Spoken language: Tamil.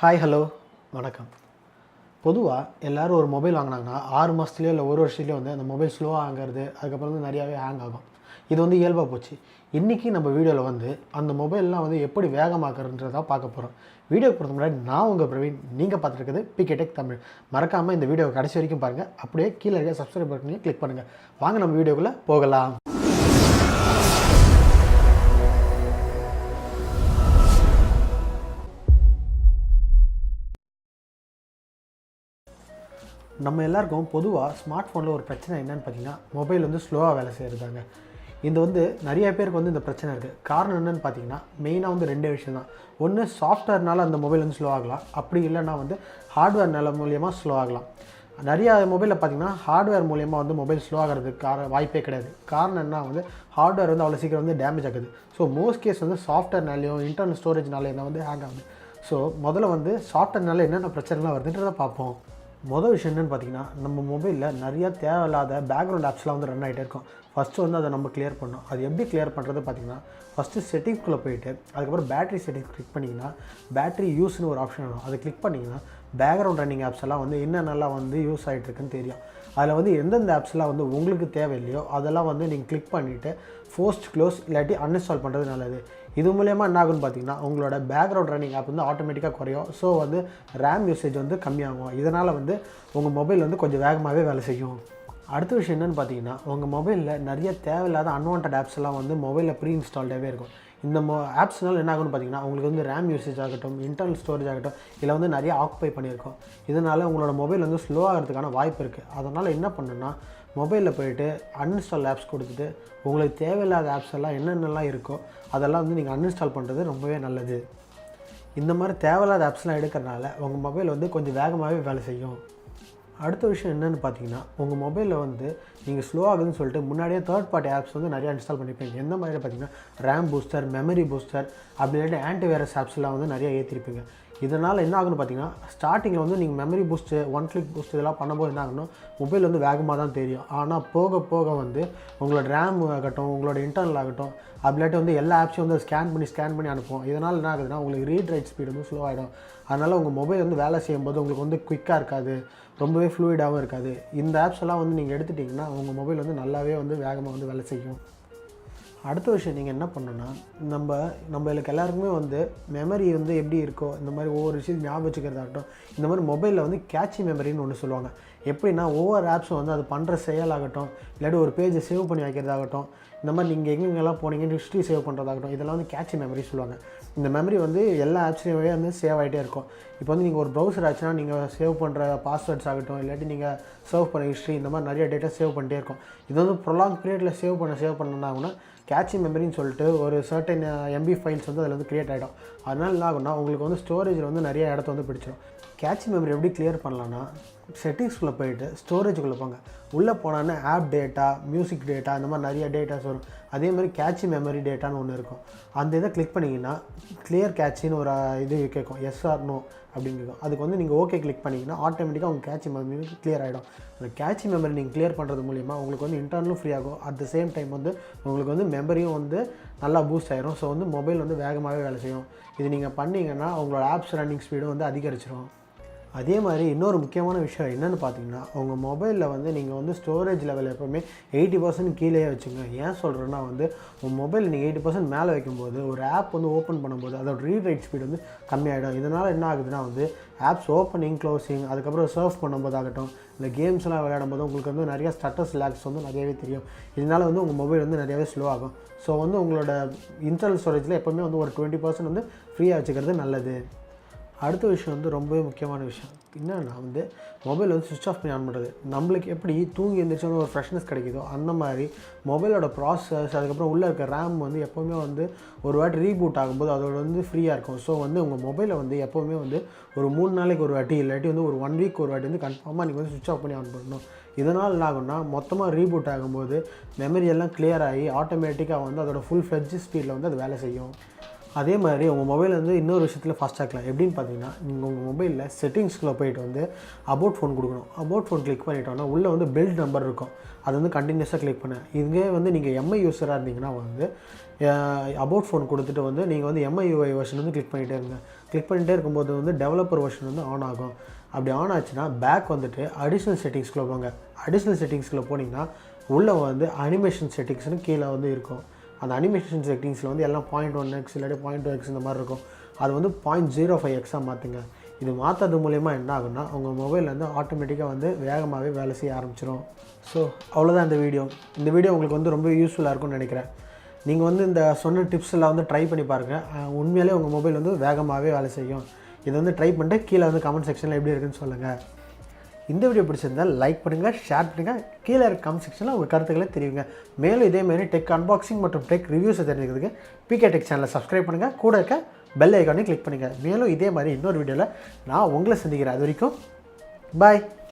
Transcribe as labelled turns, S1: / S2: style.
S1: ஹாய் ஹலோ வணக்கம். பொதுவாக எல்லோரும் ஒரு மொபைல் வாங்கினாங்கன்னா 6 மாதத்துலேயோ இல்லை ஒரு வருஷத்துலேயோ வந்து அந்த மொபைல் ஸ்லோவாக ஆகிறது, அதுக்கப்புறம் வந்து நிறையாவே ஹேங் ஆகும். இது வந்து இயல்பாக போச்சு. இன்றைக்கி நம்ம வீடியோவில் வந்து அந்த மொபைல்லாம் வந்து எப்படி வேகமாக்குறதுன்றதான் பார்க்க போகிறோம். வீடியோ போகிறதுக்கு முன்னாடி நான் உங்கள் பிரவீன், நீங்கள் பார்த்துருக்குது பிகே டெக் தமிழ். மறக்காமல் இந்த வீடியோவை கடைசி வரைக்கும் பாருங்கள். அப்படியே கீழே இருக்க சப்ஸ்கிரைப் பட்டனையும் கிளிக் பண்ணுங்கள். வாங்க நம்ம வீடியோக்குள்ளே போகலாம். நம்ம எல்லாருக்கும் பொதுவாக ஸ்மார்ட் ஃபோனில் ஒரு பிரச்சனை என்னென்னு பார்த்தீங்கன்னா, மொபைல் வந்து ஸ்லோவாக வேலை செய்கிறதாங்க. இது வந்து நிறைய பேருக்கு வந்து இந்த பிரச்சனை இருக்குது. காரணம் என்னென்னு பார்த்தீங்கன்னா, மெயினாக வந்து 2 விஷயம் தான். ஒன்று, சாஃப்ட்வேர்னால அந்த மொபைல் வந்து ஸ்லோ ஆகலாம். அப்படி இல்லைன்னா வந்து ஹார்ட்வேர் மூலியமாக ஸ்லோ ஆகலாம். நிறையா மொபைலில் பார்த்திங்கன்னா ஹார்ட்வேர் மூலியமாக வந்து மொபைல் ஸ்லோ ஆகிறதுக்கு வாய்ப்பே கிடையாது. காரணம் என்ன, வந்து ஹார்ட்வேர் வந்து அவ்வளோ சீக்கிரம் வந்து டேமேஜ் ஆகுது. ஸோ மோஸ்ட் கேஸ் வந்து சாஃப்ட்வேர்னாலேயும் இன்டர்னல் ஸ்டோரேஜ்னாலே என்ன வந்து ஹேங் ஆகுது. ஸோ முதல்ல வந்து சாஃப்ட்வேர்னால என்னென்ன பிரச்சனைலாம் வருதுன்றதை பார்ப்போம். மொதல் விஷயம் என்னென்னு பார்த்தீங்கன்னா, நம்ம மொபைலில் நிறையா தேவையில்லாத பேக்ரவுண்ட் ஆப்ஸ்லாம் வந்து ரன் ஆகிட்டே இருக்கும். ஃபஸ்ட்டு வந்து அதை நம்ம கிளியர் பண்ணணும். அது எப்படி கிளியர் பண்ணுறது பார்த்தீங்கன்னா, ஃபஸ்ட்டு செட்டிங்ஸ்குள்ளே போயிட்டு அதுக்கப்புறம் பேட்டரி செட்டிங்ஸ் கிளிக் பண்ணிங்கன்னா பேட்டரி யூஸ்னு ஒரு ஆப்ஷன் வரும். அதை கிளிக் பண்ணிங்கன்னா பேக்ரவுண்ட் ரன்னிங் ஆப்ஸ் எல்லாம் வந்து என்னென்னலாம் வந்து யூஸ் ஆகிட்டுருக்குன்னு தெரியும். அதில் வந்து எந்தெந்த ஆப்ஸ்லாம் வந்து உங்களுக்கு தேவையில்லையோ அதெல்லாம் வந்து நீங்கள் கிளிக் பண்ணிவிட்டு ஃபோர்ஸ்ட் க்ளோஸ் இல்லாட்டி அன்இன்ஸ்டால் பண்ணுறது நல்லது. இது மூலயமா என்ன ஆகுன்னு பார்த்தீங்கன்னா, உங்களோட பேக்ரவுண்ட் ரன்னிங் ஆப் வந்து ஆட்டோமேட்டிக்காக குறையும். ஸோ வந்து ரேம் யூசேஜ் வந்து கம்மியாகும். இதனால் வந்து உங்கள் மொபைல் வந்து கொஞ்சம் வேகமாகவே வேலை செய்யும். அடுத்த விஷயம் என்னென்னு பார்த்தீங்கன்னா, உங்கள் மொபைலில் நிறைய தேவையில்லாத அன்வான்ட் ஆப்ஸ் எல்லாம் வந்து மொபைலில் ப்ரீ இன்ஸ்டால்டாகவே இருக்கும். இந்த ஆப்ஸ்னால் என்ன ஆகுன்னு பார்த்தீங்கன்னா, உங்களுக்கு வந்து ரேம் யூசேஜ் ஆகட்டும், இன்டர்னல் ஸ்டோரேஜ் ஆகட்டும், இதில் வந்து நிறைய ஆக்குபை பண்ணியிருக்கோம். இதனால் உங்களோட மொபைல் வந்து ஸ்லோ ஆகிறதுக்கான வாய்ப்பு இருக்குது. அதனால் என்ன பண்ணுன்னா, மொபைலில் போய்ட்டு அன்இன்ஸ்டால் ஆப்ஸ் கொடுத்துட்டு உங்களுக்கு தேவையில்லாத ஆப்ஸ் எல்லாம் என்னென்னலாம் இருக்கோ அதெல்லாம் வந்து நீங்கள் அன்இன்ஸ்டால் பண்ணுறது ரொம்பவே நல்லது. இந்த மாதிரி தேவையில்லாத ஆப்ஸ்லாம் எடுக்கிறனால உங்கள் மொபைல் வந்து கொஞ்சம் வேகமாகவே வேலை செய்யும். அடுத்த விஷயம் என்னென்னு பார்த்தீங்கன்னா, உங்கள் மொபைலில் வந்து நீங்கள் ஸ்லோ ஆகுதுன்னு சொல்லிட்டு முன்னாடியே தேர்ட் பார்ட்டி ஆப்ஸ் வந்து நிறையா இன்ஸ்டால் பண்ணியிருப்பீங்க. எந்த மாதிரி பார்த்தீங்கன்னா, ரேம் பூஸ்டர், மெமரி பூஸ்டர், அப்படி இல்லாட்டி ஆன்டிவைரஸ் ஆப்ஸ்லாம் வந்து நிறையா ஏற்றிருப்பீங்க. இதனால் என்ன ஆகுன்னு பார்த்தீங்கன்னா, ஸ்டார்டிங்கில் வந்து நீங்கள் memory boost, one click boost இதெல்லாம் பண்ணும்போது என்ன ஆகணும், மொபைல் வந்து வேகமாக தான் தெரியும். ஆனால் போக போக வந்து உங்களோட ரேம் ஆகட்டும், உங்களோட இன்டர்னல் ஆகட்டும், அப்படி இல்லாட்டி வந்து எல்லா ஆப்ஸையும் வந்து ஸ்கேன் பண்ணி அனுப்புவோம். இதனால் என்ன ஆகுதுன்னா, உங்களுக்கு ரீட் ரைட் ஸ்பீடு வந்து ஸ்லோ ஆகிடும். அதனால் உங்கள் மொபைல் வந்து வேலை செய்யும்போது உங்களுக்கு வந்து குயிக்காக இருக்காது, ரொம்பவே ஃப்ளூயிடாகவும் இருக்காது. இந்த ஆப்ஸ் எல்லாம் வந்து நீங்கள் எடுத்துட்டிங்கன்னா உங்கள் மொபைல் வந்து நல்லாவே வந்து வேகமாக வந்து வேலை செய்யும். அடுத்த விஷயம் நீங்கள் என்ன பண்ணணுன்னா, நம்மளுக்கு எல்லாருக்குமே வந்து மெமரி வந்து எப்படி இருக்கோ இந்த மாதிரி ஒவ்வொரு விஷயம் ஞாபகம் வச்சுக்கிறதாகட்டும், இந்த மாதிரி மொபைலில் வந்து கேட்சி மெமரின்னு ஒன்று சொல்லுவாங்க. எப்படின்னா, ஒவ்வொரு ஆப்ஸும் வந்து அது பண்ணுற செயலாகட்டும், இல்லாட்டி ஒரு பேஜை சேவ் பண்ணி வைக்கிறதாகட்டும், இந்த மாதிரி நீங்கள் எங்கெங்கெல்லாம் போனீங்கன்னு ஹிஸ்ட்ரி சேவ் பண்ணுறதாகட்டும், இதெல்லாம் வந்து கேட்சி மெமரி சொல்லுவாங்க. இந்த மெமரி வந்து எல்லா ஆப்ஸ்லேயுமே வந்து சேவ் ஆகிட்டே இருக்கும். இப்போ வந்து நீங்கள் ஒரு ப்ரௌசர் ஆச்சுன்னா நீங்கள் சேவ் பண்ணுற பாஸ்வேர்ட்ஸ் ஆகட்டும், இல்லாட்டி நீங்கள் சர்வ் பண்ண ஹிஸ்ட்ரி, இந்த மாதிரி நிறைய டேட்டா சேவ் பண்ணிட்டே இருக்கும். இது வந்து ப்ரொலாங் பீரியடில் சேவ் பண்ணாங்கன்னா கேட்சி மெமரின்னு சொல்லிட்டு ஒரு சர்டன் எம்பி ஃபைல்ஸ் வந்து அதில் வந்து க்ரியேட் ஆகிடும். அதனால் என்ன ஆகும்னா, உங்களுக்கு வந்து ஸ்டோரேஜில் வந்து நிறைய இடத்த வந்து பிடிச்சிடும். கேட்சி மெமரி எப்படி கிளியர் பண்ணலான்னா, செட்டிங்ஸ்குள்ளே போயிட்டு ஸ்டோரேஜுக்குள்ளே போங்க. உள்ளே போனான்னு ஆப் டேட்டா, மியூசிக் டேட்டா, இந்த மாதிரி நிறைய டேட்டாஸ் வரும். அதே மாதிரி கேட்சி மெமரி டேட்டான்னு ஒன்று இருக்கும். அந்த இதை கிளிக் பண்ணிங்கன்னா கிளியர் கேட்சின்னு ஒரு இது கேட்கும், எஸ் ஆர் நோ அப்படின்னு கேட்கும். அதுக்கு வந்து நீங்கள் ஓகே கிளிக் பண்ணிங்கன்னா ஆட்டோமேட்டிக்காக உங்கள் கேட்சி மெமரி கிளியர் ஆகிடும். அந்த கேட்சி மெமரி நீங்கள் கிளியர் பண்ணுறது மூலிமா உங்களுக்கு வந்து இன்டர்னலும் ஃப்ரீ ஆகும். அட் த சேம் டைம் வந்து உங்களுக்கு வந்து மெமரியும் வந்து நல்லா பூஸ்ட் ஆகிரும். ஸோ வந்து மொபைல் வந்து வேகமாகவே வேலை செய்யும். இது நீங்கள் பண்ணிங்கன்னா உங்களோட ஆப்ஸ் ரன்னிங் ஸ்பீடும் வந்து அதிகரிச்சிடும். அதே மாதிரி இன்னொரு முக்கியமான விஷயம் என்னென்னு பார்த்தீங்கன்னா, உங்கள் மொபைலில் வந்து நீங்கள் வந்து ஸ்டோரேஜ் லெவல் எப்போவுமே 80% கீழே வச்சுங்க. ஏன் சொல்கிறேன்னா, வந்து உங்கள் மொபைல் நீங்கள் 80% மேலே வைக்கும்போது ஒரு ஆப் வந்து ஓப்பன் பண்ணும்போது அதோட ரீட் ரைட் ஸ்பீடு வந்து கம்மியாகிடும். இதனால் என்ன ஆகுதுன்னா, வந்து ஆப்ஸ் ஓப்பனிங், க்ளோசிங், அதுக்கப்புறம் சர்ஃப் பண்ணும்போது ஆகட்டும், இந்த கேம்ஸ்லாம் விளையாடும் போது உங்களுக்கு வந்து நிறையா ஸ்டட்டஸ் லேக்ஸ் வந்து நிறையவே தெரியும். இதனால் வந்து உங்கள் மொபைல் வந்து நிறையாவே ஸ்லோ ஆகும். ஸோ வந்து உங்களோட இன்டர்னல் ஸ்டோரேஜில் எப்போவுமே வந்து ஒரு 20% வந்து ஃப்ரீயாக வச்சுக்கிறது நல்லது. அடுத்த விஷயம் வந்து ரொம்பவே முக்கியமான விஷயம் என்னென்னா, வந்து மொபைல் வந்து ஸ்விட்ச் ஆஃப் பண்ணி ஆன் பண்ணுறது. நம்மளுக்கு எப்படி தூங்கி எழுந்திரிச்சோன்னு ஒரு ஃப்ரெஷ்னஸ் கிடைக்குதோ அந்த மாதிரி மொபைலோட ப்ராசஸ், அதுக்கப்புறம் உள்ளே இருக்க ரேம் வந்து எப்போவுமே வந்து ஒரு வாட்டி ரீபூட் ஆகும்போது அதோட வந்து ஃப்ரீயாக இருக்கும். ஸோ வந்து உங்கள் மொபைலை வந்து எப்போவுமே வந்து ஒரு 3 நாளைக்கு ஒரு வாட்டி, இல்லாட்டி வந்து ஒரு 1 வீக் ஒரு வாட்டி வந்து கன்ஃபார்மாக நீங்கள் வந்து ஸ்விட்ச் ஆஃப் பண்ணி ஆன் பண்ணணும். இதனால் என்ன ஆகும்னா, மொத்தமாக ரீபூட் ஆகும்போது மெமரி எல்லாம் கிளியர் ஆகி ஆட்டோமேட்டிக்காக வந்து அதோட ஃபுல் ஃப்ளெட்ஜ் ஸ்பீடில் வந்து அது வேலை செய்யும். அதே மாதிரி உங்கள் மொபைல் வந்து இன்னொரு விஷயத்தில் ஃபாஸ்ட்டாக இருக்கலாம். எப்படின்னு பார்த்தீங்கன்னா, நீங்கள் உங்கள் மொபைலில் செட்டிங்ஸ்குள்ளே போய்ட்டு வந்து அபவுட் ஃபோன் கொடுக்கணும். அபவுட் ஃபோன் கிளிக் பண்ணிட்டோன்னா உள்ளே வந்து பில்ட் நம்பர் இருக்கும். அது வந்து கண்டினியூஸாக கிளிக் பண்ண. இதுவே வந்து நீங்கள் எம்ஐ யூஸராக இருந்தீங்கன்னா வந்து அபவுட் ஃபோன் கொடுத்துட்டு வந்து நீங்கள் வந்து எம்ஐ யூஐ வெர்ஷன் வந்து கிளிக் பண்ணிகிட்டே இருங்க. கிளிக் பண்ணிகிட்டே இருக்கும்போது வந்து டெவலப்பர் வெர்ஷன் வந்து ஆன் ஆகும். அப்படி ஆன் ஆச்சுன்னா பேக் வந்துட்டு அடிஷ்னல் செட்டிங்ஸ்குள்ளே போங்க. அடிஷ்னல் செட்டிங்ஸ்குள்ளே போனீங்கன்னா உள்ளே வந்து அனிமேஷன் செட்டிங்ஸ்னு கீழே வந்து இருக்கும். அந்த அனிமேஷன் செட்டிங்ஸில் வந்து எல்லாம் 0.1x இல்லாட்டி 0.2x இந்த மாதிரி இருக்கும். அது வந்து 0.05x மாற்றுங்க. இது மாற்றுறது மூலயமா என்ன ஆகுன்னா உங்கள் மொபைல் வந்து ஆட்டோமேட்டிக்காக வந்து வேகமாகவே வேலை செய்ய ஆரம்பிச்சிடும். ஸோ அவ்வளோதான் இந்த வீடியோ. இந்த வீடியோ உங்களுக்கு வந்து ரொம்ப யூஸ்ஃபுல்லாக இருக்கும்னு நினைக்கிறேன். நீங்கள் வந்து இந்த சொன்ன டிப்ஸ் எல்லாம் வந்து ட்ரை பண்ணி பாருங்கள். உண்மையிலே உங்கள் மொபைல் வந்து வேகமாகவே வேலை செய்யும். இதை வந்து ட்ரை பண்ணிட்டு கீழே வந்து கமெண்ட் செக்ஷனில் எப்படி இருக்குன்னு சொல்லுங்கள். இந்த வீடியோ பிடிச்சிருந்தால் லைக் பண்ணுங்கள், ஷேர் பண்ணுங்கள், கீழே இருக்க கமெண்ட் செக்ஷனில் உங்கள் கருத்துக்களை தெரிவிங்க. மேலும் இதேமாதிரி டெக் அன்பாக்சிங் மற்றும் டெக் ரிவ்யூஸை தெரிஞ்சுக்கிறதுக்கு பிகே டெக் சேனலை சப்ஸ்கிரைப் பண்ணுங்கள். கூட இருக்க பெல் ஐக்கானையும் கிளிக் பண்ணுங்கள். மேலும் இதே மாதிரி இன்னொரு வீடியோவில் நான் உங்களை சந்திக்கிறேன். அது வரைக்கும் பாய்.